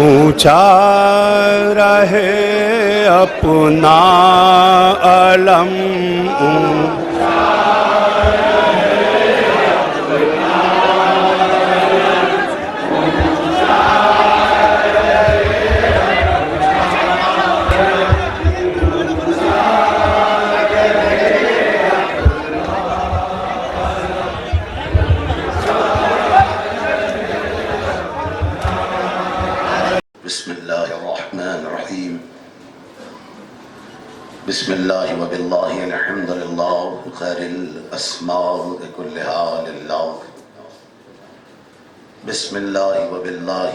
اونچا رہے اپنا علم، بسم اللہ الرحمن الرحیم بسم اللہ وباللہ الحمد للہ خیر الاسماء کلہا للہ بسم اللہ وباللہ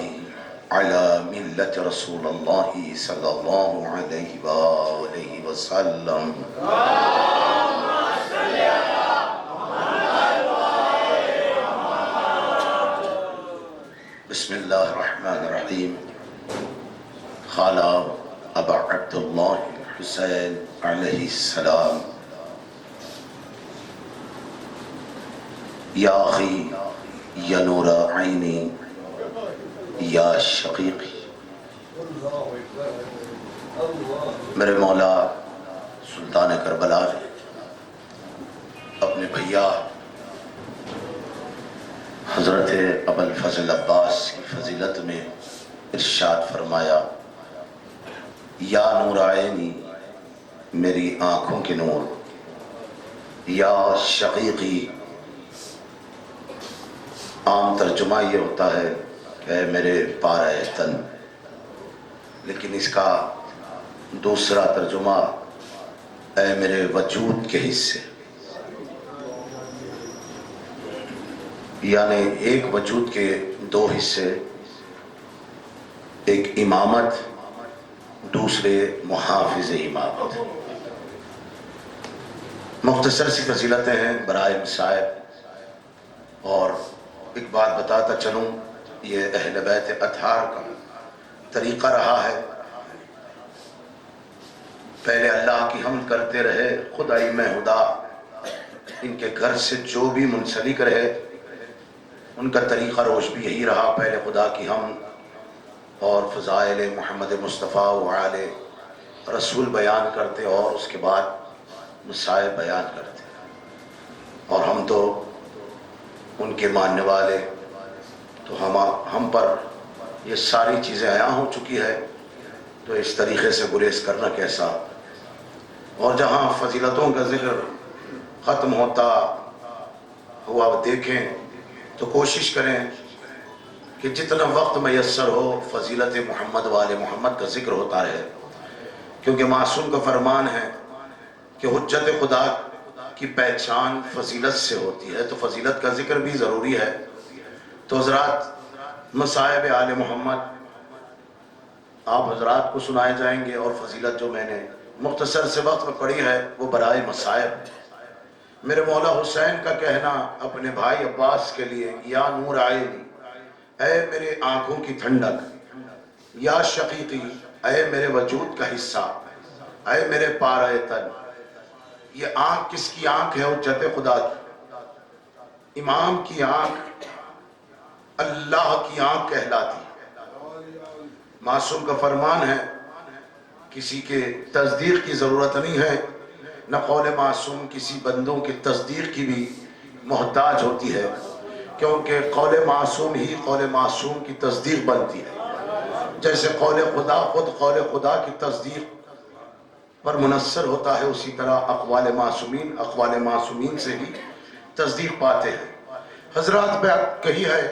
علی ملت رسول اللہ صلی اللہ علیہ وآلہ وسلم بسم اللہ الرحمن الرحیم خالہ ابا عبداللہ حسین علیہ السلام، یا اخی یا نور عینی یا شقیقی، میرے مولا سلطان کربلا نے اپنے بھیا حضرت ابوالفضل عباس کی فضیلت میں ارشاد فرمایا، یا نور عینی میری آنکھوں کے نور، یا شقیقی عام ترجمہ یہ ہوتا ہے کہ اے میرے پارہ تن، لیکن اس کا دوسرا ترجمہ اے میرے وجود کے حصے، یعنی ایک وجود کے دو حصے، ایک امامت، دوسرے محافظ امامت۔ مختصر سی فضیلتیں ہیں برائے مصائب، اور ایک بات بتاتا چلوں، یہ اہل بیت اطہار کا طریقہ رہا ہے، پہلے اللہ کی حمد کرتے رہے، خدائی میں خدا ان کے گھر سے جو بھی منسلک رہے ان کا طریقہ روش بھی یہی رہا، پہلے خدا کی حمد اور فضائل محمد مصطفیٰ وعلى رسول بیان کرتے اور اس کے بعد مصائب بیان کرتے، اور ہم تو ان کے ماننے والے، تو ہم پر یہ ساری چیزیں عیاں ہو چکی ہے، تو اس طریقے سے گریز کرنا کیسا، اور جہاں فضیلتوں کا ذکر ختم ہوتا ہوا دیکھیں تو کوشش کریں کہ جتنا وقت میسر ہو فضیلت محمد والے محمد کا ذکر ہوتا رہے، کیونکہ معصوم کا فرمان ہے کہ حجت خدا کی پہچان فضیلت سے ہوتی ہے، تو فضیلت کا ذکر بھی ضروری ہے۔ تو حضرات مصائب آل محمد آپ حضرات کو سنائے جائیں گے، اور فضیلت جو میں نے مختصر سے وقت میں پڑھی ہے وہ برائے مصائب۔ میرے مولا حسین کا کہنا اپنے بھائی عباس کے لیے، یا نور عینی اے میرے آنکھوں کی ٹھنڈک، یا شقیقی اے میرے وجود کا حصہ، اے میرے پارہ تن۔ یہ آنکھ کس کی آنکھ ہے؟ حجت خدا کی، امام کی آنکھ اللہ کی آنکھ کہلاتی ہے۔ معصوم کا فرمان ہے، کسی کے تصدیق کی ضرورت نہیں ہے، نہ قول معصوم کسی بندوں کی تصدیق کی بھی محتاج ہوتی ہے، کیونکہ قول معصوم ہی قول معصوم کی تصدیق بنتی ہے، جیسے قول خدا خود قول خدا کی تصدیق پر منصر ہوتا ہے، اسی طرح اقوال معصومین سے ہی تصدیق پاتے ہیں۔ حضرات بات کہی ہے،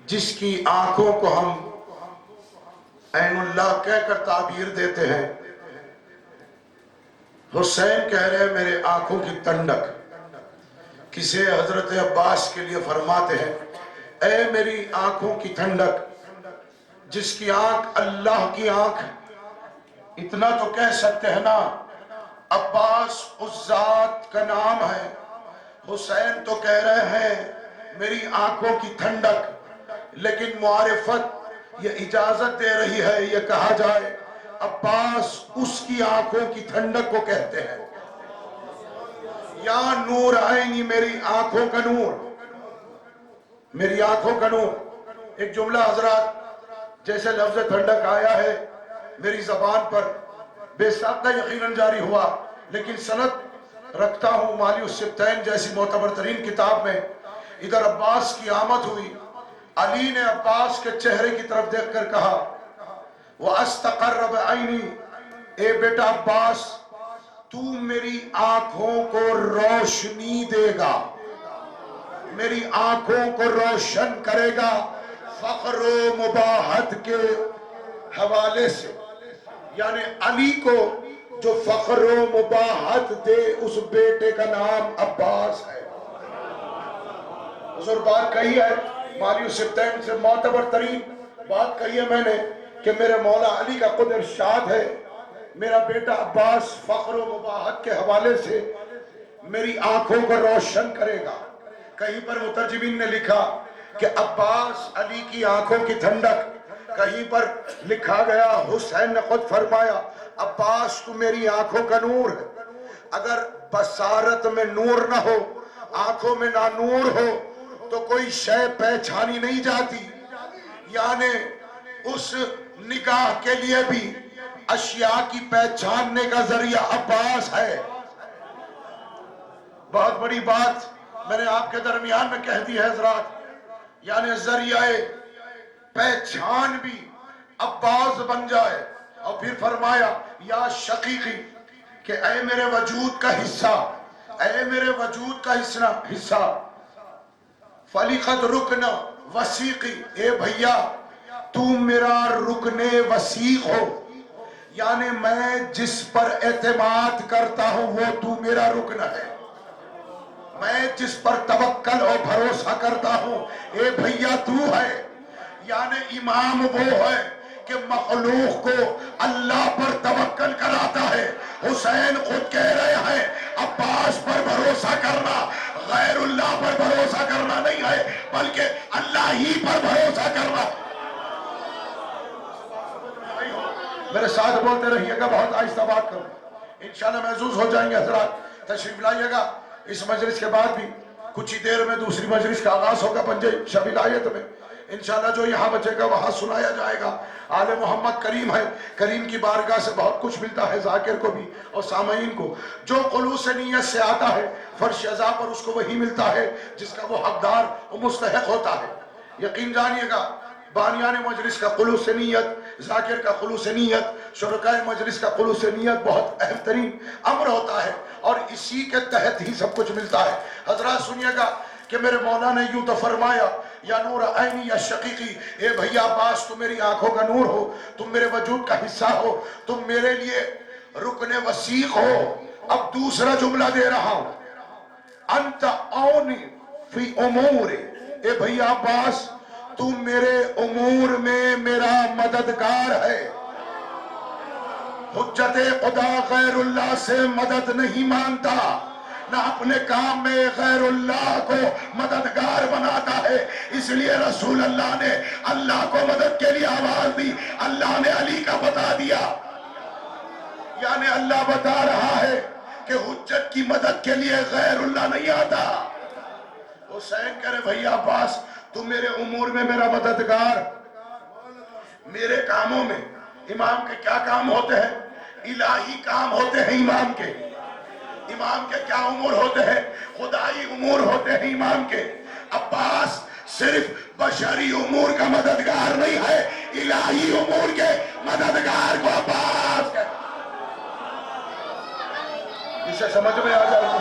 جس کی آنکھوں کو ہم عین اللہ کہہ کر تعبیر دیتے ہیں، حسین کہہ رہے میرے آنکھوں کی ٹھنڈک، کسے حضرت عباس کے لیے فرماتے ہیں، اے میری آنکھوں کی ٹھنڈک، جس کی آنکھ اللہ کی آنکھ۔ اتنا تو کہہ سکتے ہیں نا، عباس اس ذات کا نام ہے، حسین تو کہہ رہے ہیں میری آنکھوں کی ٹھنڈک، لیکن معرفت یہ اجازت دے رہی ہے یہ کہا جائے عباس اس کی آنکھوں کی ٹھنڈک کو کہتے ہیں۔ یا نور عینی میری آنکھوں کا نور، میری آنکھوں کا نور۔ ایک جملہ حضرات جیسے لفظ ٹھنڈک آیا ہے میری زبان پر بے ساختہ یقیناً جاری ہوا، لیکن سند رکھتا ہوں مالی السبتین جیسی معتبر ترین کتاب میں. ادھر عباس کی آمد ہوئی. علی نے عباس کے چہرے کی طرف دیکھ کر کہا وَأَسْتَقَرَّ بِعَيْنِي، اے بیٹا عباس تو میری آنکھوں کو روشنی دے گا، میری آنکھوں کو روشن کرے گا فخر و مباحت کے حوالے سے. یعنی علی کو جو فخر و مباحت دے اس بیٹے کا نام عباس ہے. حضور بات کہی ہے مالی السبتین سے معتبر ترین بات کہی ہے میں نے کہ میرے مولا علی کا خود ارشاد ہے میرا بیٹا عباس فخر و مباحت کے حوالے سے میری آنکھوں کو روشن کرے گا. کہیں پر مترجمین نے لکھا کہ عباس علی کی آنکھوں کی ٹھنڈک، کہیں پر لکھا گیا حسین نے خود فرمایا عباس تو میری آنکھوں کا نور ہے. اگر بصارت میں نور نہ ہو، آنکھوں میں نہ نور ہو تو کوئی شے پہچانی نہیں جاتی. یعنی اس نگاہ کے لیے بھی اشیاء کی پہچاننے کا ذریعہ عباس ہے. بہت بڑی بات میں نے آپ کے درمیان میں کہہ دی ہے حضرات، یعنی ذریعہ پہچان بھی عباس بن جائے. اور پھر فرمایا یا شقیقی کہ اے میرے وجود کا حصہ، اے میرے وجود کا حصہ فَلِقَدْ رُكْنَ وَسِيقِ، اے بھیا تو میرا رکن وثیق ہو. یعنی میں جس پر اعتماد کرتا ہوں وہ تو میرا رکن ہے، میں جس پر توکل اور بھروسہ کرتا ہوں اے بھیا تو ہے. یعنی امام وہ ہے کہ مخلوق کو اللہ پر توکل کراتا ہے. حسین خود کہہ رہے ہیں عباس پر بھروسہ کرنا غیر اللہ پر بھروسہ کرنا نہیں ہے بلکہ اللہ ہی پر بھروسہ کرنا. میرے ساتھ بولتے رہیے گا، بہت آہستہ بات کروں، انشاءاللہ محظوظ ہو جائیں گے. حضرات تشریف لائیے گا. اس مجلس کے بعد بھی کچھ ہی دیر میں دوسری مجلس کا آغاز ہوگا پنجے شب الایت میں. انشاءاللہ جو یہاں بچے گا وہاں سنایا جائے گا. آل محمد کریم ہے، کریم کی بارگاہ سے بہت کچھ ملتا ہے ذاکر کو بھی اور سامعین کو. جو خلوص نیت سے آتا ہے فرش عزا پر اس کو وہی ملتا ہے جس کا وہ حقدار و مستحق ہوتا ہے. یقین جانیے گا بانیان مجلس کا خلوص نیت، ذاکر کا خلوص نیت، شرکائے مجلس کا خلوص نیت بہت اہم ترین امر ہوتا ہے اور اسی کے تحت ہی سب کچھ ملتا ہے. حضرات سنیے گا کہ میرے مولا نے یوں تو فرمایا یا نور عینی یا شقیقی، اے بھیا عباس تم میری آنکھوں کا نور ہو، تم میرے وجود کا حصہ ہو، تم میرے لیے رکن وثیق ہو. اب دوسرا جملہ دے رہا ہوں انت اونی فی امور، اے بھیا عباس تو میرے امور میں میرا مددگار ہے. حجت خدا غیر اللہ سے مدد نہیں مانتا، نہ اپنے کام میں غیر اللہ کو مددگار بناتا ہے. اس لیے رسول اللہ نے اللہ کو مدد کے لیے آواز دی، اللہ نے علی کا بتا دیا. یعنی اللہ بتا رہا ہے کہ حجت کی مدد کے لیے غیر اللہ نہیں آتا. حسین کہہ رہے بھیا عباس تم میرے امور میں میرا مددگار. میرے کاموں میں امام کے کیا کام ہوتے ہیں؟ الہی کام ہوتے ہیں امام کے. امام کے کیا امور ہوتے ہیں؟ خدائی امور ہوتے ہیں امام کے. عباس صرف بشری امور کا مددگار نہیں ہے، الہی امور کے مددگار کو عباس کہتے ہیں. اسے سمجھ میں آ جائے تو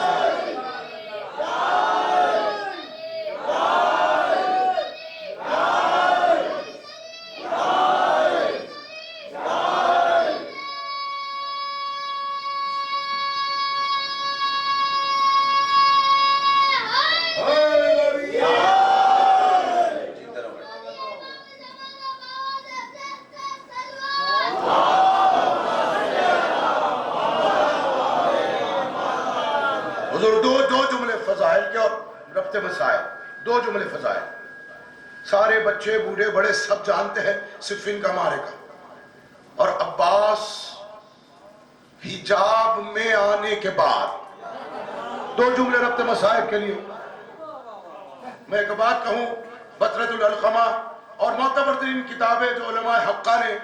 دو جملے فضائل سارے بچے بوڑھے بڑے سب جانتے ہیں صفین کا معرکہ. اور عباس حجاب میں آنے کے بعد دو جملے ربط مسائب کے لیے. میں ایک بات کہوں، بطرۃ العلقمہ اور معتبر ترین کتابیں جو علماء حقہ نے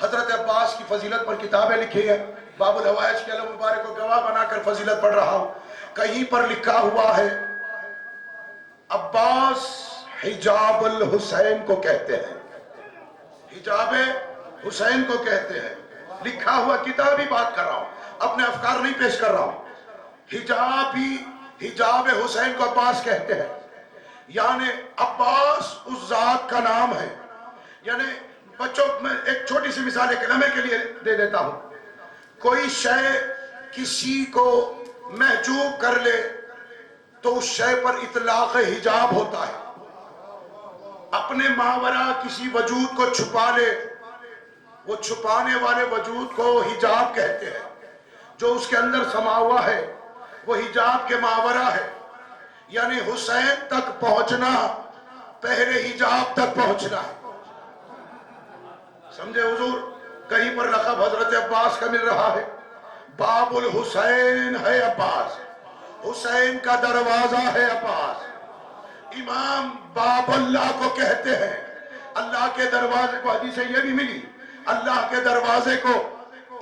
حضرت عباس کی فضیلت پر کتابیں لکھی ہیں، باب الحوائج کے علم مبارک کو گواہ بنا کر فضیلت پڑھ رہا ہوں، کہیں پر لکھا ہوا ہے عباس حجاب الحسین کو کہتے ہیں، حجاب حسین کو کہتے ہیں، لکھا ہوا کتابی بات کر رہا ہوں، اپنے افکار نہیں پیش کر رہا ہوں۔ حجاب حسین کو عباس کہتے ہیں، یعنی عباس اس ذات کا نام ہے۔ یعنی بچوں میں ایک چھوٹی سی مثال ایک لمحے کے لیے دے دیتا ہوں، کوئی شے کسی کو محجوب کر لے تو اس شے پر اطلاق حجاب ہوتا ہے، اپنے ماورا کسی وجود کو چھپا لے، وہ چھپانے والے وجود کو حجاب کہتے ہیں، جو اس کے اندر سما ہوا ہے وہ حجاب کے ماورا ہے۔ یعنی حسین تک پہنچنا پہلے حجاب تک پہنچنا ہے، سمجھے حضور؟ کہیں پر لقب حضرت عباس کا مل رہا ہے، باب الحسین ہے عباس، حسین کا دروازہ ہے عباس۔ امام باب اللہ کو کہتے ہیں، اللہ کے دروازے کو، حدیث یہ بھی ملی، اللہ کے دروازے کو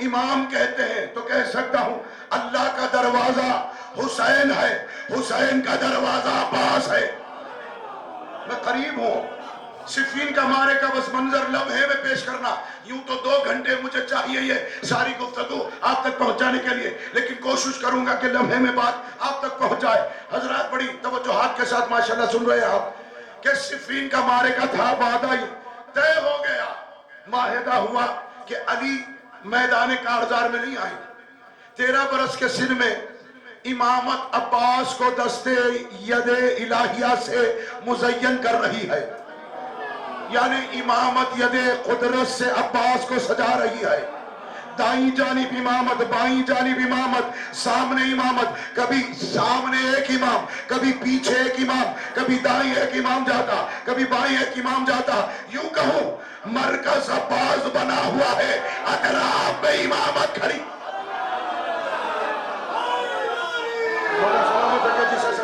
امام کہتے ہیں، تو کہہ سکتا ہوں اللہ کا دروازہ حسین ہے، حسین کا دروازہ عباس ہے۔ میں قریب ہوں، صفین کا مارے کا بس منظر لمحے میں پیش کرنا، یوں تو 2 گھنٹے مجھے چاہیے یہ ساری گفتگو آپ تک پہنچانے کے لیے، لیکن کوشش کروں گا کہ لمحے میں بات آپ تک پہنچ جائے۔ حضرات بڑی توجہات کے ساتھ ماشاءاللہ سن رہے ہیں آپ کہ صفین کا مارے کا تھا، وعدہ طے ہو گیا، معاہدہ ہوا کہ علی میدان کارزار میں نہیں آئیں۔ 13 برس کے سن میں امامت عباس کو دستے ید الہیہ سے مزین کر رہی ہے، یعنی امامت ید قدرت سے عباس کو سجا رہی ہے۔ دائیں جانب امامت، بائیں جانب امامت، سامنے امامت، کبھی سامنے ایک امام، کبھی پیچھے ایک امام، کبھی دائیں ایک امام جاتا، کبھی بائیں ایک امام جاتا، یوں کہوں مرکز عباس بنا ہوا ہے، اطراف میں امامت کھڑی۔ سلامت رکھے جسے سے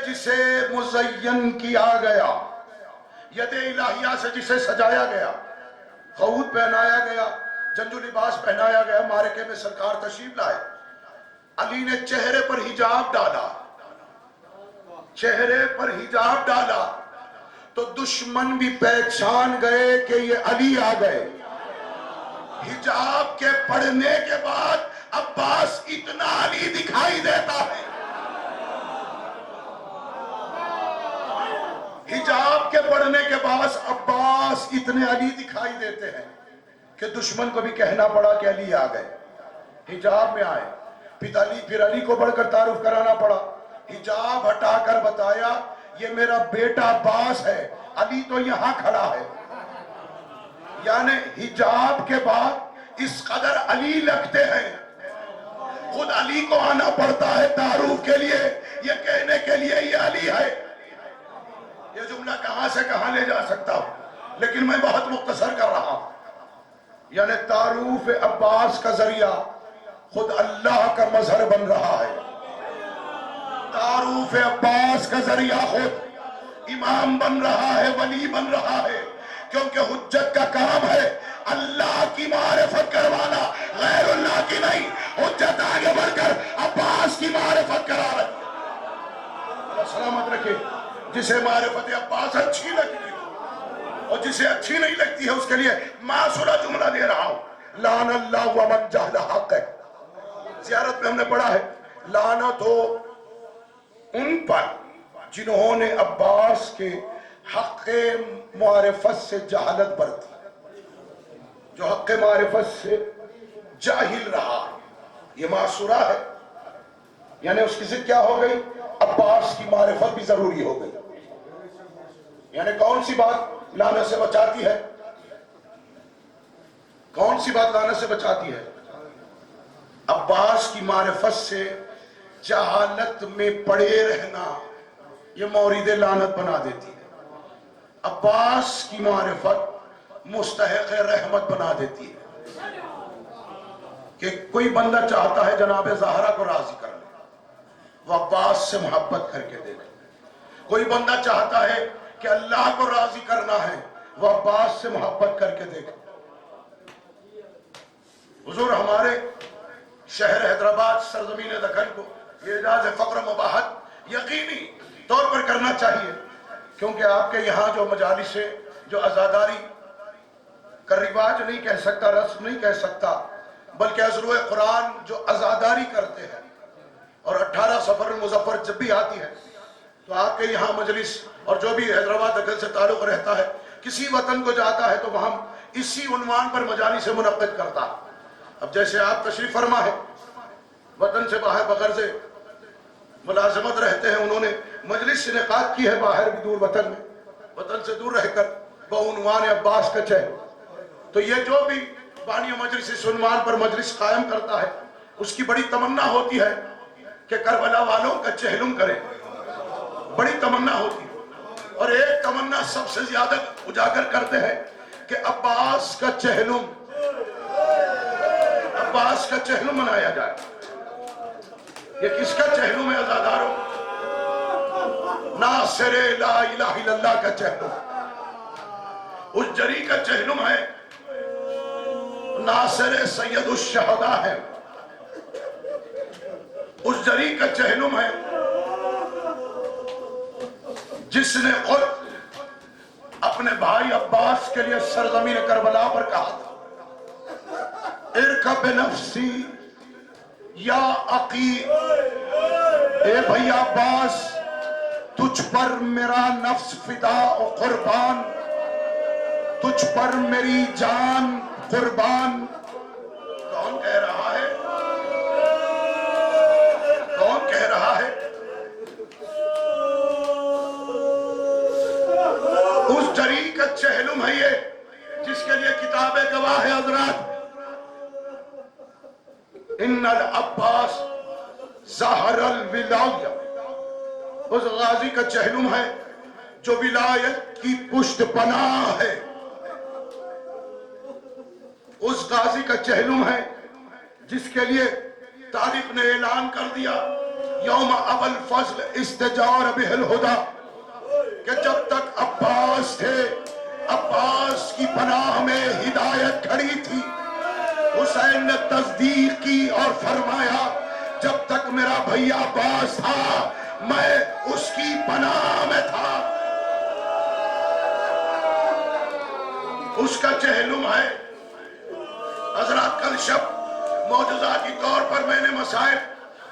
جسے مزین کیا گیا، ید الہیہ سے جسے سجایا گیا، خود پہنایا گیا، جنجو لباس پہنایا گیا، معرکے میں سرکار تشریف لائے، علی نے چہرے پر حجاب ڈالا، چہرے پر حجاب ڈالا تو دشمن بھی پہچان گئے کہ یہ علی آ گئے۔ حجاب کے پڑھنے کے بعد عباس اتنا علی دکھائی دیتا ہے، حجاب کے پڑھنے کے بعد عباس اتنے علی دکھائی دیتے ہیں کہ دشمن کو بھی کہنا پڑا کہ علی آ گئے، حجاب میں آئے۔ پھر علی کو بڑھ کر تعارف کرانا پڑا، حجاب ہٹا کر بتایا یہ میرا بیٹا عباس ہے، علی تو یہاں کھڑا ہے۔ یعنی حجاب کے بعد اس قدر علی لگتے ہیں، خود علی کو آنا پڑتا ہے تعارف کے لیے، یہ کہنے کے لیے یہ علی ہے۔ یہ جملہ کہاں سے کہاں لے جا سکتا ہوں، لیکن میں بہت مختصر کر رہا ہوں۔ یعنی تعارف عباس کا ذریعہ خود اللہ کا مظہر بن رہا ہے، تعارف عباس کا ذریعہ خود امام بن رہا ہے، ولی بن رہا ہے، کیونکہ حجت کا کام ہے اللہ کی معرفت کروانا، غیر اللہ کی نہیں۔ حجت آگے بڑھ کر عباس کی معرفت کرا رہی ہے۔ اللہ سلامت رکھے، جسے معرفت عباس اچھی لگتی ہے اور جسے اچھی نہیں لگتی ہے اس کے لیے معصورہ جملہ دے رہا ہوں، لعن اللہ ومن جہل حق ہے۔ زیارت میں ہم نے پڑھا ہے لعنت ہو ان پر جنہوں نے عباس کے حق معرفت سے جہالت برتی، جو حق معرفت سے جاہل رہا، یہ معصورہ ہے۔ یعنی اس کی ضد کیا ہو گئی؟ عباس کی معرفت بھی ضروری ہو گئی۔ یعنی کون سی بات لعنت سے بچاتی ہے؟ کون سی بات لعنت سے بچاتی ہے؟ عباس کی معرفت سے جہالت میں پڑے رہنا، یہ مورد لعنت بنا دیتی ہے۔ عباس کی معرفت مستحق رحمت بنا دیتی ہے۔ کہ کوئی بندہ چاہتا ہے جناب زہرا کو راضی کر لے، وہ عباس سے محبت کر کے دیکھ لے۔ کوئی بندہ چاہتا ہے کہ اللہ کو راضی کرنا ہے، وہ عباس سے محبت کر کے دیکھ لے۔ حضور ہمارے شہر حیدرآباد سرزمین دکن کو یہ اعزاز فقر و مباحت یقینی طور پر کرنا چاہیے، کیونکہ آپ کے یہاں جو مجالس ہے، جو عزاداری کا رواج نہیں کہہ سکتا، رسم نہیں کہہ سکتا، بلکہ عزروِ قرآن جو عزاداری کرتے ہیں، اور 18 سفر مظفر جب بھی آتی ہے تو آپ کے یہاں مجلس، اور جو بھی حیدرآباد دکن سے تعلق رہتا ہے کسی وطن کو جاتا ہے تو وہاں اسی عنوان پر مجالس منعقد کرتا ہے۔ اب جیسے آپ تشریف فرما ہے، وطن سے باہر بغرض ملازمت رہتے ہیں، انہوں نے مجلس انعقاد کی ہے باہر بھی دور وطن میں، وطن سے دور رہ کر بعنوان عباس کا چہل، تو یہ جو بھی بانی مجلس اس عنوان پر مجلس قائم کرتا ہے اس کی بڑی تمنا ہوتی ہے کہ کربلا والوں کا چہلم کرے، بڑی تمنا ہوتی ہے، اور ایک تمنا سب سے زیادہ اجاگر کرتے ہیں کہ عباس کا چہلم منایا جائے۔ یہ کس کا چہلم ہے عزاداروں؟ ناصر لا الہ الا اللہ کا چہلم، اس جری کا چہلم ہے، ناصر سید الشہداء ہے، اس جری کا چہلم ہے جس نے خود اپنے بھائی عباس کے لیے سرزمین کربلا پر کہا تھا، ارکب نفسی یا عقیل، اے بھائی عباس تجھ پر میرا نفس فدا و قربان، تجھ پر میری جان قربان۔ کون کہہ رہا ہے؟ کون کہہ رہا ہے؟ اس جری کا چہلم ہے یہ جس کے لیے کتاب گواہ ہے حضرات، ان العباس ظاہر الولایہ، اس غازی کا چہلم ہے جو ولایت کی پشت پناہ ہے، اس غازی کا چہلم ہے جس کے لیے تاریخ نے اعلان کر دیا یوم ابو الفضل استجار بہ الہدی، کہ جب تک عباس تھے عباس کی پناہ میں ہدایت کھڑی تھی۔ حسین نے تصدیق کی اور فرمایا جب تک میرا بھیا عباس تھا میں اس کی پناہ میں تھا۔ اس کا چہلم ہے حضرات، کل شب معجزاتی طور پر میں نے مسائل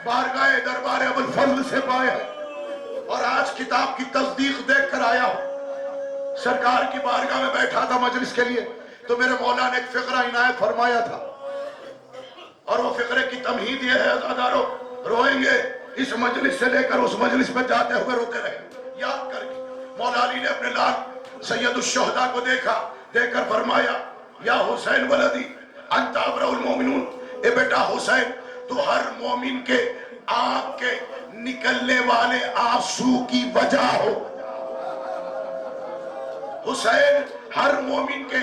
بارگاہ دربار ابو الفضل سے پائے ہیں، اور آج کتاب کی تصدیق دیکھ کر آیا ہوں۔ سرکار کی بارگاہ میں بیٹھا تھا مجلس کے لیے تو میرے مولا نے ایک فقرہ عنایت فرمایا تھا، اور وہ فقرے کی تمہید یہ ہے عزادارو، روئیں گے اس مجلس سے لے کر اس مجلس میں جاتے ہوئے روتے رہے، یاد کر کے مولا علی نے اپنے لال سید الشہداء کو دیکھا، دیکھ کر فرمایا یا حسین ولدی انت ابرأ المومنون، اے بیٹا حسین تو ہر مومن کے آنکھ کے نکلنے والے آنسو کی وجہ ہو۔ حسین ہر مومن کے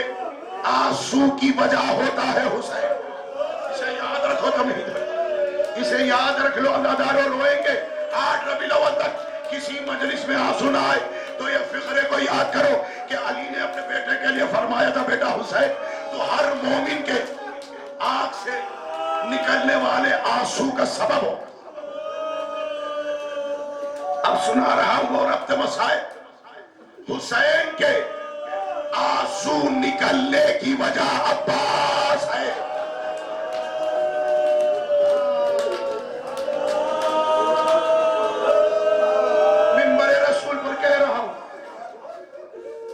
آنسو کی وجہ ہوتا ہے حسین، اسے یاد رکھو، تمہیں اسے یاد رکھ لو۔ اللہ دارو روئیں گے 8 ربیع الاول تک کسی مجلس میں آنسو نہ آئے تو یہ فقرے کو یاد کرو کہ علی نے اپنے بیٹے کے لیے فرمایا تھا بیٹا حسین تو ہر مومن کے آنکھ سے نکلنے والے آنسو کا سبب ہو۔ اب سنا رہا ہوں اور ربط مسائل، حسین کے آنسو نکلنے کی وجہ عباس ہے۔ منبر رسول پر کہہ رہا ہوں،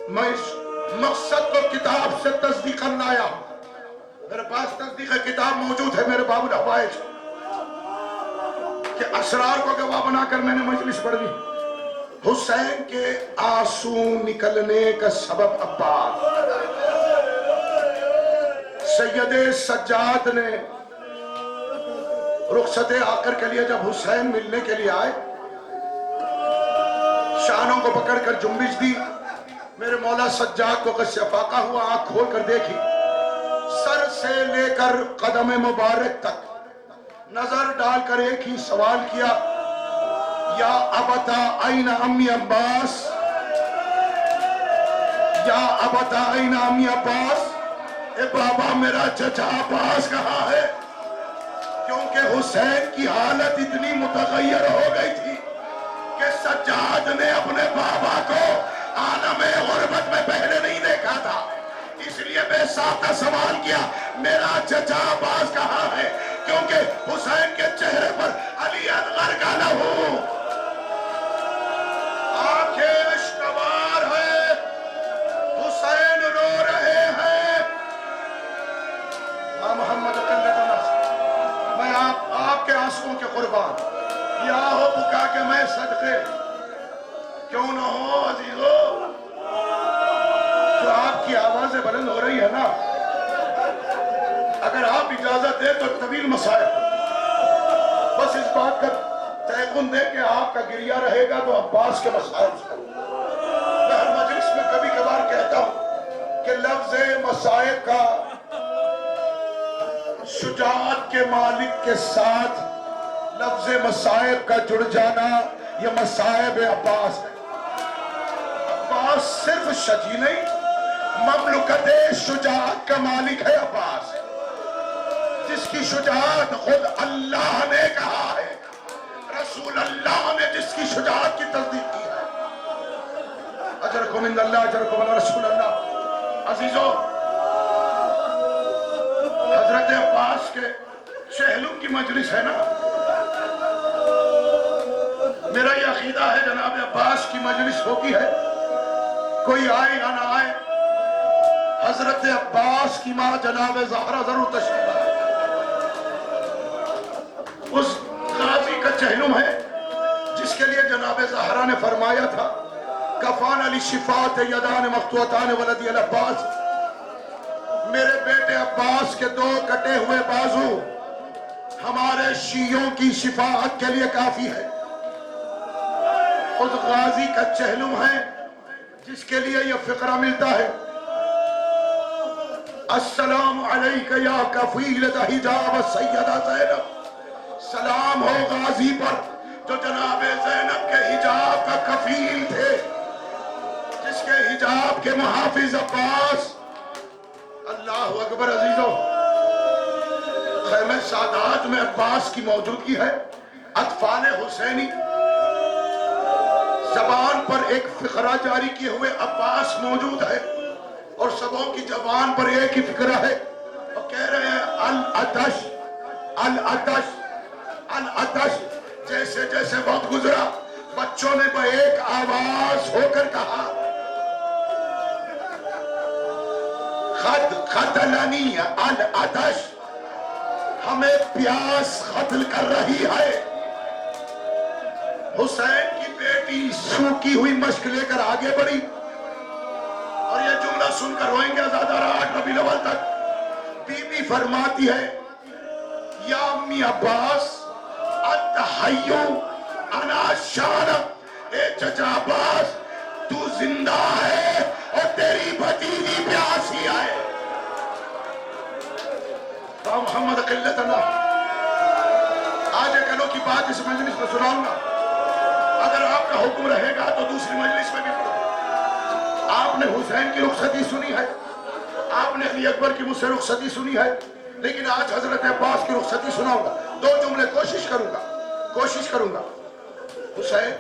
میں اس مقصد کو کتاب سے تصدیق کرنا آیا ہوں، میرے پاس تصدیق کتاب موجود ہے میرے باب الحوائج کہ اسرار کو گواہ بنا کر میں نے مجلس پڑھ دی۔ حسین کے آنسو نکلنے کا سبب عباس۔ سید سجاد نے رخصت آخر کے لیے جب حسین ملنے کے لیے آئے، شانوں کو پکڑ کر جنبش دی، میرے مولا سجاد کو غصہ فاقہ ہوا، آنکھ کھول کر دیکھی، سر سے لے کر قدم مبارک تک نظر ڈال کر ایک ہی سوال کیا، یا ابتا این امی عباس، یا ابتا این امی عباس، اے بابا میرا چچا عباس کہاں ہے؟ کیونکہ حسین کی حالت اتنی متغیر ہو گئی تھی کہ سجاد نے اپنے بابا کو عالم غربت میں پہلے نہیں دیکھا تھا، اس لیے بے ساختہ سوال کیا میرا چچا عباس کہاں ہے؟ کیونکہ حسین کے چہرے پر علی اصغر کا لہو، آنکھیں اشکبار ہے، حسین رو رہے ہیں۔ محمد قلت نصر، میں آپ کے آنسوں کے قربان، یا ہو بکا کہ میں صدقے کیوں نہ ہو عزیزو، جو آپ کی آوازیں بلند ہو رہی ہے نا، اگر آپ اجازت دیں تو طویل مسائل، بس اس بات کا تیقن دیں کہ آپ کا گریہ رہے گا تو عباس کے مسائل سے۔ میں ہر مجلس میں کبھی کبھار کہتا ہوں کہ لفظ مسائب کا شجاعت کے مالک کے ساتھ لفظ مسائب کا جڑ جانا یہ مسائب عباس ہے۔ عباس صرف شجی نہیں، مملکت شجاعت کا مالک ہے عباس، جس کی شجاعت خود اللہ نے کہا ہے، رسول اللہ نے جس کی شجاعت کی تصدیق کی ہے۔ اجرکم عند اللہ اجرکم علی رسول اللہ۔ عزیزو، حضرت عباس کے چہلم کی مجلس ہے نا، میرا یہ عقیدہ ہے جناب عباس کی مجلس ہوتی ہے، کوئی آئے یا نہ آئے، حضرت عباس کی ماں جناب زہرا ضرور تشریف لائے۔ اس غازی کا چہلم ہے جس کے لیے جناب زہرا نے فرمایا تھا کفان علی شفاعت یدان مقطوعتان ولدی العباس، میرے بیٹے عباس کے دو کٹے ہوئے بازو ہمارے شیعوں کی شفاعت کے لیے کافی ہے۔ اس غازی کا چہلم ہے جس کے لیے یہ فقرہ ملتا ہے، السلام علیک یا کفیلۃ حجاب سیدہ زینب، سلام ہو غازی پر جو جناب زینب کے حجاب کا کفیل تھے، جس کے حجاب کے محافظ عباس۔ اللہ اکبر عزیزو، خیمہ سادات میں عباس کی موجودگی ہے، اطفال حسینی، زبان پر ایک فقرہ جاری کیے ہوئے عباس موجود ہے، اور سبوں کی زبان پر ایک ہی فقرہ ہے، اور کہہ رہے ہیں العطش العطش العطش۔ جیسے جیسے وقت گزرا بچوں نے وہ ایک آواز ہو کر کہا قتلنی العطش، ہمیں پیاس قتل کر رہی ہے۔ حسین کی بیٹی سوکی ہوئی مشک لے کر آگے بڑھی، اور یہ جملہ سن کر روئیں گے زیادہ رہا 8 ربیع الاول تک۔ بی بی فرماتی ہے یا امی عباس اتحیو انا شان، اے چچا عباس تو زندہ ہے اور تیری بھتیجی پیاسی ہے۔ تو محمد قلت اللہ، آج ایک انوکھی بات اس مجلس میں سناؤں گا، اگر آپ کا حکم رہے گا تو دوسری مجلس میں بھی پڑھو۔ آپ نے حسین کی رخصتی سنی ہے، آپ نے علی اکبر کی مجھ سے رخصتی سنی ہے، لیکن آج حضرت عباس کی رخصتی سناؤں گا۔ 2 جملے کوشش کروں گا۔ حسین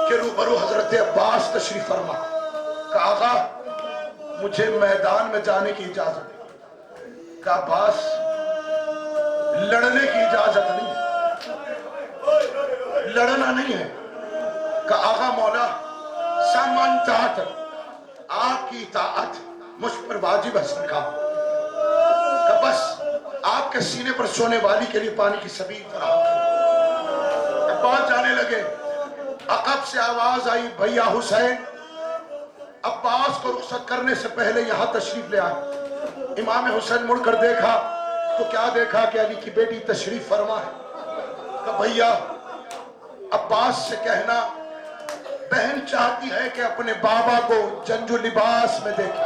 کے روبرو حضرت عباس تشریف فرما، کہ آقا مجھے میدان میں جانے کی اجازت نہیں، کہ عباس لڑنے کی اجازت نہیں ہے، لڑنا نہیں ہے، کہ آقا مولا سمن طاعت، آپ کی اطاعت مجھ پر واجب ہے سرکار، کہ بس آپ کے سینے پر سونے والی کے لیے پانی کی سبیل فراہم کریں۔ عباس جانے لگے، عقب سے آواز آئی بھیا حسین۔ عباس کو رخصت کرنے سے پہلے یہاں تشریف لے آئے۔ امام حسین مڑ کر دیکھا تو کیا دیکھا کہ علی کی بیٹی تشریف فرما ہے، کہ بھیا عباس سے کہنا بہن چاہتی ہے کہ اپنے بابا کو جنج و لباس میں دیکھے۔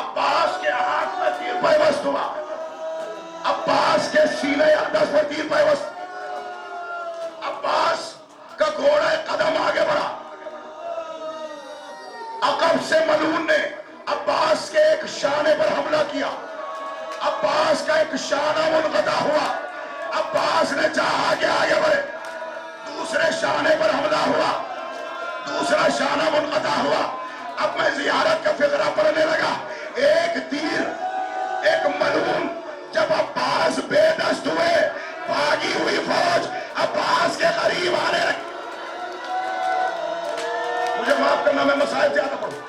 عباس کے ہاتھ میں تیر پیوست ہوا، عباس کے سینے اقدس پر تیر پیوست، عباس کا گھوڑا قدم آگے بڑھا، عقب سے ملعون نے عباس کے ایک شانے پر حملہ کیا، عباس کا ایک شانہ منقطع ہوا، عباس نے چاہا کہ آگے بڑھے، دوسرے شانے پر حملہ ہوا، دوسرا شانہ منقطع ہوا۔ اب میں زیارت کا فقرہ پڑھنے لگا، ایک تیر، ایک ملعون، جب عباس بے دست ہوئے، بھاگی ہوئی فوج عباس کے قریب آنے لگی۔ مجھے معاف کرنا، میں مسائل زیادہ پڑھوں۔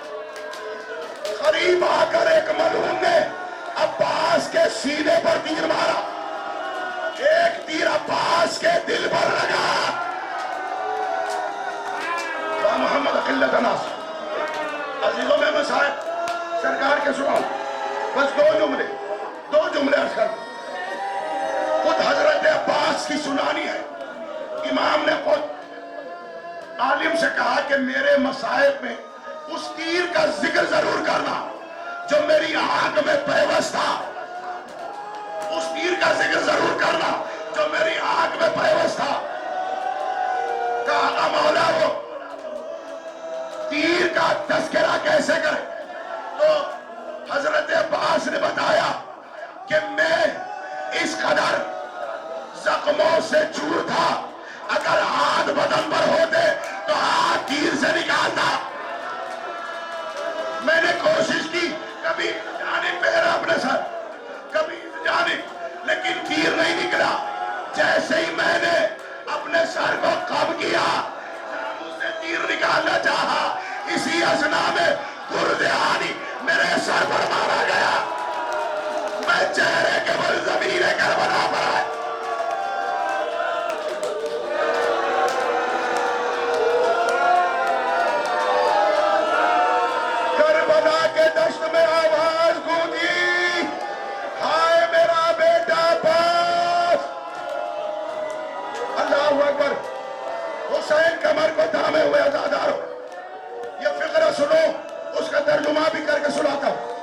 قریب آ کر ایک ملعون نے عباس کے سینے پر تیر مارا، ایک تیر عباس کے دل پر لگا۔ محمد قلت ناصر، عزیزوں میں مسائل سرکار کے سناؤ، بس دو جملے عرض کر۔ خود حضرت عباس کی سنانی ہے، امام نے خود عالم سے کہا کہ میرے مصائب میں اس تیر کا ذکر ضرور کرنا جو میری آنکھ میں پیوست تھا، اس تیر کا ذکر ضرور کرنا جو میری آنکھ میں پیوست تھا۔ کہا مولا وہ تیر کا تذکرہ کیسے کرے؟ تو حضرت عباس نے بتایا کہ میں اس قدر زخموں سے چور تھا، اگر ہاتھ بدن پر ہوتے تو ہاتھ تیر سے نکالتا۔ میں نے کوشش کی، کبھی جانب پہرا اپنے سر، کبھی جانب، لیکن تیر نہیں نکلا۔ جیسے ہی میں نے اپنے سر کو قبض کیا، اس نے تیر نکالنا چاہا، اسی اثنا میں قرآنی میرے سر پر مارا گیا، میں چہرے کے بل زمین کربلا پر آئے۔ کربلا کے دشت میں آواز گونجی، ہائے میرا بیٹا عباس۔ اللہ اکبر۔ حسین کمر کو تھامے ہوئے عزادار ہو، یہ فقرہ سنو، اس کا ترجمہ بھی کر کے سناتا ہوں۔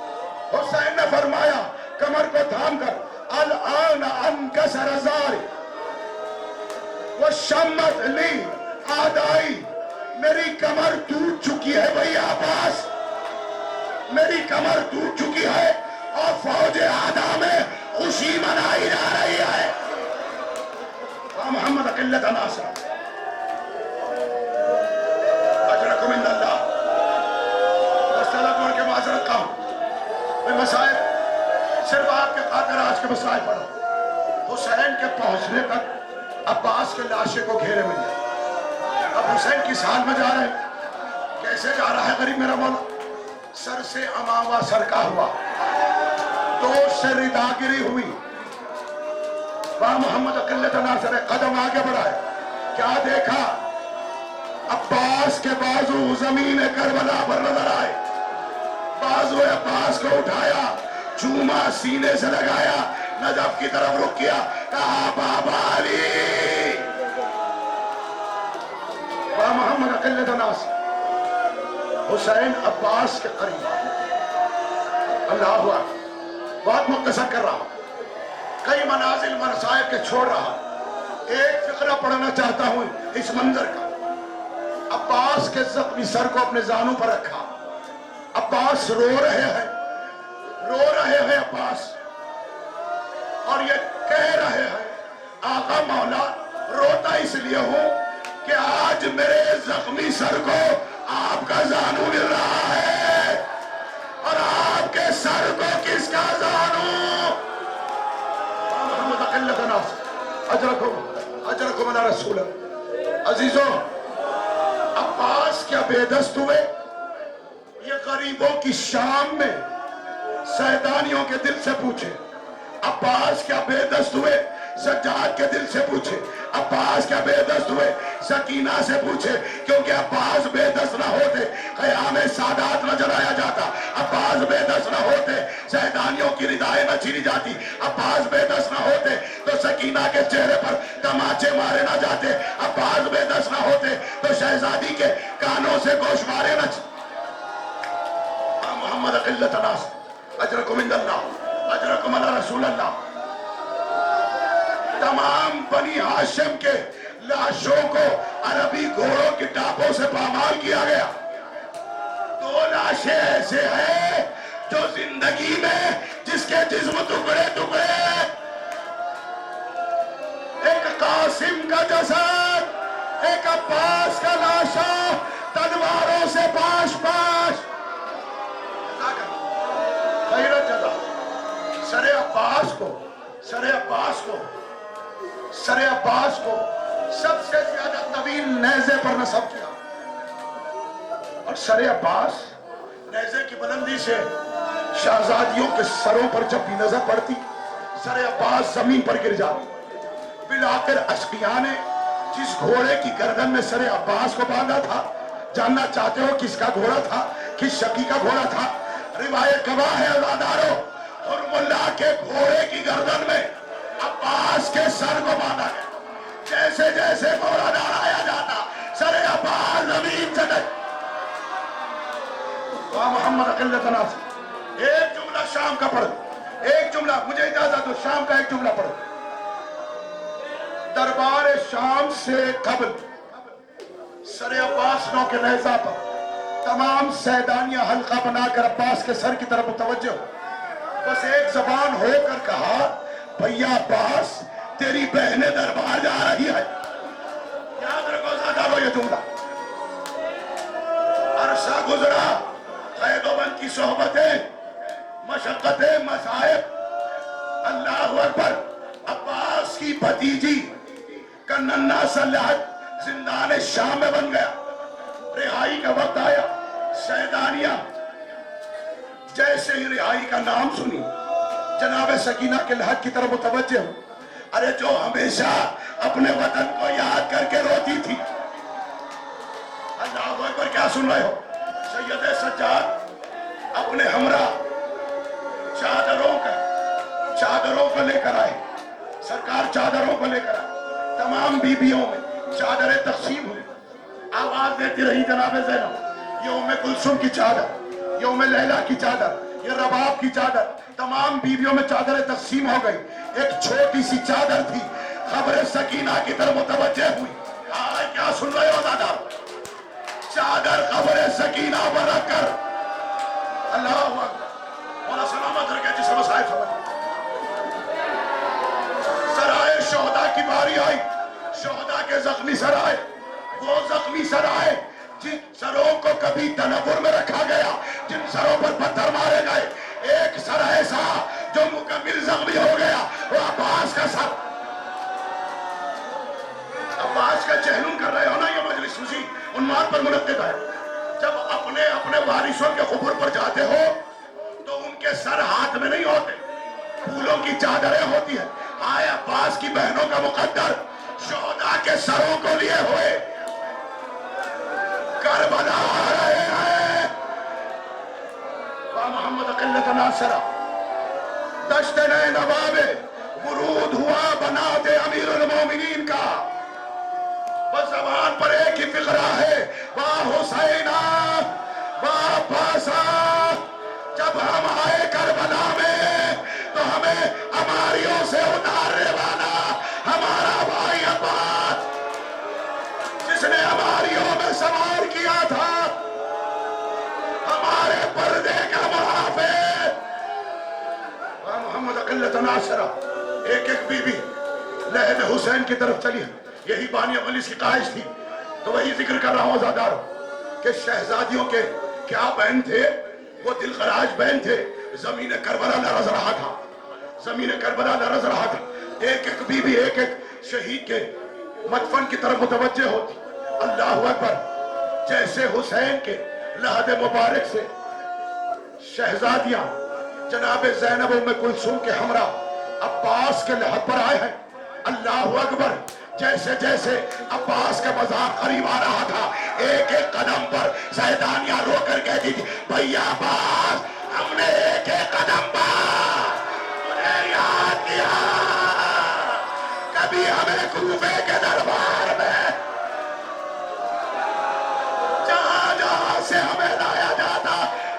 حسین نے فرمایا کمر کو تھام کر، الآن انکسر زاری وشمت لی آدائی، میری کمر ٹوٹ چکی ہے بھئی عباس، میری کمر ٹوٹ چکی ہے اور فوج آدھا میں خوشی منائی جا رہی ہے۔ محمد قلت ناصر، اجرکم من اللہ۔ پڑھ کے معذرت کا میں مسائل صرف آپ کے خاطر آج کے مسائل پڑھا۔ حسین کے پہنچنے تک عباس کے لاشے کو گھیرے میں لیا۔ اب حسین کس حال میں جا رہے ہیں؟ کیسے جا رہا ہے غریب میرا مولا؟ سر سے امامہ سرکا ہوا، دوش سے ردا گری ہوئی، با محمد قلت ناصر قدم آگے بڑھائے، کیا دیکھا؟ عباس کے بازو زمین کربلا پر نظر آئے، بازو عباس کو اٹھایا، چوما، سینے سے لگایا، نجف کی طرف رخ کیا، کہا بابا علی۔ با محمد قلت ناصر حسین عباس کے قریب آئے۔ اللہ ہوا، بہت مختصر کر رہا ہوں، کئی منازل مسائل کے چھوڑ رہا ہوں۔ ایک فقرہ پڑھنا چاہتا ہوں اس منظر کا۔ عباس کے زخمی سر کو اپنے زانوں پر رکھا، عباس رو رہے ہیں عباس، اور یہ کہہ رہے ہیں آقا مولا روتا اس لیے ہوں کہ آج میرے زخمی سر کو آپ کا زانو مل رہا ہے، اور آپ کے سر کو کس کا زانو؟ محمد قلت ناصر، اجرکم علی رسول اللہ۔ عزیزوں، عباس کیا بے دست ہوئے؟ یہ غریبوں کی شام میں سیدانیوں کے دل سے پوچھے۔ عباس کیا بے دست ہوئے؟ سجاد کے دل سے پوچھے۔ عباس کیا بے دست ہوئے؟ سکینہ سے پوچھے، کیونکہ عباس بے دست نہ ہوتے قیام سادات نہ جلایا جاتا، عباس بے دست نہ ہوتے سیدانیوں کی ردائیں نہ چھینی جاتی، عباس بے دست نہ ہوتے تو سکینہ کے چہرے پر تماچے مارے نہ جاتے، عباس بے دست نہ ہوتے تو شہزادی کے کانوں سے گوشوارے نہ محمد قلت ناس اجرکم عند اللہ اجرکم علی رسول اللہ. تمام بنی ہاشم کے لاشوں کو عربی گھوڑوں کی ٹاپوں سے پامال کیا گیا. دو لاشیں ایسے ہیں جو زندگی میں جس کے جسم ٹکڑے ٹکڑے، ایک قاسم کا جسد، ایک عباس کا لاشا تلواروں سے پاش پاش. خیرت جزا. سر عباس کو سب سے زیادہ طویل نیزے پر نصب کیا، اور سر عباس نیزے کی بلندی سے شہزادیوں کے سروں پر جب بھی نظر پڑتی سر عباس زمین پر گر جاتی. بالآخر اشقیاء نے جس گھوڑے کی گردن میں سر عباس کو باندھا تھا، جاننا چاہتے ہو کس کا گھوڑا تھا، کس شقی کا گھوڑا تھا؟ روایت گواہ ہے عزادارو، حرماللہ کے گھوڑے کی گردن میں عباس کے سر کو باندھا گیا. جیسے جیسے گھوڑا دہرایا جاتا سر عباس زمین سے ڈگ. محمد قلت ناس. ایک جملہ شام کا پڑھ، ایک جملہ مجھے اجازت دو، شام کا ایک جملہ پڑھ. دربار شام سے قبل سر عباس نو کے نیزہ پر تمام سیدانیاں حلقہ بنا کر عباس کے سر کی طرف متوجہ ہو. بس ایک زبان ہو کر کہا، بھیا عباس تیری بہن دربار جا رہی ہے. یاد رکھو زیادہ وہ یہ جملہ. عرصہ گزرا، قید و بند کی صحبتیں، مشقتیں، مصائب. اللہ اکبر. عباس کی بھتیجی کا ننھا سا لحد زندان شام میں بن گیا. رہائی کا وقت آیا. سیدانیہ جیسے ہی رہائی کا نام سنی جناب سکینہ کے لحد کی طرف متوجہ ہو. ارے جو ہمیشہ اپنے وطن کو یاد کر کے روتی تھی. اللہ اکبر. کیا سن رہے ہو؟ سید سجاد اپنے ہمراہ چادروں کو لے کر آئے. سرکار چادروں کو لے کر آئے. تمام بیبیوں میں چادریں تقسیم ہوئی. آواز دیتی رہی جناب زینب، یہ ام کلثوم کی چادر، یہ ام لیلا کی چادر، یہ رباب کی چادر. تمام بیویوں میں چادریں تقسیم ہو گئی. ایک چھوٹی سی چادر تھی قبر سکینہ کی طرف متوجہ ہوئی. کیا سن رہے ہو دادا؟ چادر قبر سکینہ پر رکھ کر اللہ اکبر. مولا سلامت رکھے جسے مسائب سمجھ. سرائے شہداء کی باری آئی. شہداء کے زخمی سر آئے. وہ زخمی سر آئے جن سروں کو کبھی تنور میں رکھا گیا، جن سروں پر پتھر مارے گئے. ایک سر ایسا جو مکمل زخمی ہو گیا، وہ عباس کا سر. عباس کا چہلم کر رہے ہو نا. یہ مجلس اسی عنوان پر منعقد ہے. جب اپنے وارثوں کے قبر پر جاتے ہو تو ان کے سر ہاتھ میں نہیں ہوتے، پھولوں کی چادریں ہوتی ہیں. آئے عباس کی بہنوں کا مقدر شہداء کے سروں کو لیے ہوئے کربلا آ رہے ہیں. محمد قلت ناصرہ. دشت نینوا میں ورود ہوا بنات امیر المومنین کا. بس زبان پر ایک ہی فقرہ ہے، واہ حسینہ واہ عباسہ. جب ہم آئے کربلا میں تو ہمیں ہماریوں سے اتارنے والا ہمارا بھائی عباس، جس نے ہماریوں میں سوار کیا تھا، ہمارے پردے کا محافظ. محمد قلت ناصرہ. ایک ایک بی بی لہد حسین کی طرف چلی. یہی بانی مجلس کی خواہش تھی تو وہی ذکر کر رہا ہوں زادارو کہ شہزادیوں کے کیا بہن تھے، وہ دل خراج بہن تھے. زمین کربلا لرز رہا تھا، زمین کربلا لرز رہا تھا. ایک ایک بی بی ایک ایک شہید کے مدفن کی طرف متوجہ ہوتی. اللہ اکبر. جیسے حسین کے لحد مبارک سے شہزادیاں جناب زینب ام کلثوم کے ہمراہ عباس کے لحد پر آئے ہیں. اللہ اکبر. جیسے جیسے عباس کا مزار قریب آ رہا تھا، ایک ایک قدم پر سیدانیاں رو کر کہتی تھی، بھیا عباس ہم نے ایک ایک قدم پر انہیں یاد کیا. کبھی ہمیں کوفے کے دربار میں جہاں جہاں سے ہمیں لایا جاتا